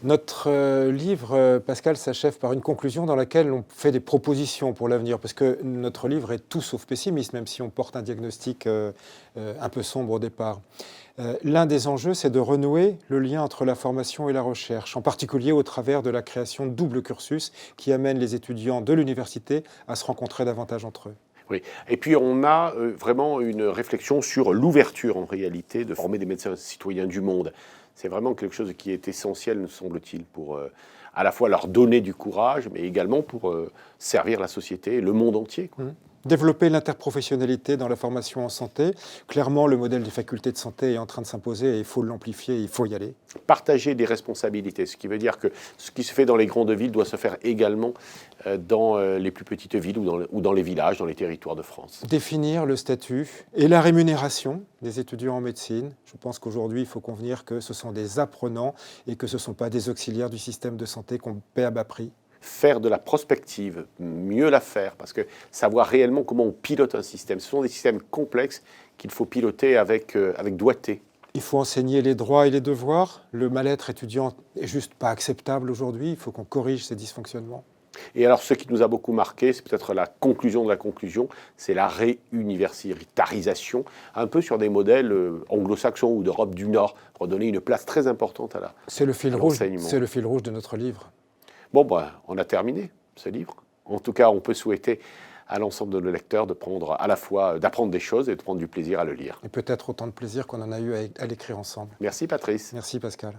Notre livre, Pascal, s'achève par une conclusion dans laquelle on fait des propositions pour l'avenir, parce que notre livre est tout sauf pessimiste, même si on porte un diagnostic un peu sombre au départ. L'un des enjeux, c'est de renouer le lien entre la formation et la recherche, en particulier au travers de la création de doubles cursus qui amènent les étudiants de l'université à se rencontrer davantage entre eux. Oui. Et puis on a vraiment une réflexion sur l'ouverture en réalité de former des médecins citoyens du monde. C'est vraiment quelque chose qui est essentiel, me semble-t-il, pour à la fois leur donner du courage, mais également pour servir la société, le monde entier, quoi. Développer l'interprofessionnalité dans la formation en santé. Clairement, le modèle des facultés de santé est en train de s'imposer et il faut l'amplifier, il faut y aller. Partager des responsabilités, ce qui veut dire que ce qui se fait dans les grandes villes doit se faire également dans les plus petites villes ou dans les villages, dans les territoires de France. Définir le statut et la rémunération des étudiants en médecine. Je pense qu'aujourd'hui, il faut convenir que ce sont des apprenants et que ce ne sont pas des auxiliaires du système de santé qu'on paie à bas prix. Faire de la prospective, mieux la faire, parce que savoir réellement comment on pilote un système. Ce sont des systèmes complexes qu'il faut piloter avec doigté. Il faut enseigner les droits et les devoirs. Le mal-être étudiant n'est juste pas acceptable aujourd'hui. Il faut qu'on corrige ces dysfonctionnements. Et alors, ce qui nous a beaucoup marqué, c'est peut-être la conclusion de la conclusion, c'est la réuniversitarisation, un peu sur des modèles anglo-saxons ou d'Europe du Nord, redonner une place très importante à l'enseignement. C'est le fil rouge de notre livre. Bon, on a terminé ce livre. En tout cas, on peut souhaiter à l'ensemble de nos lecteurs de prendre à la fois d'apprendre des choses et de prendre du plaisir à le lire. Et peut-être autant de plaisir qu'on en a eu à l'écrire ensemble. Merci Patrice. Merci Pascal.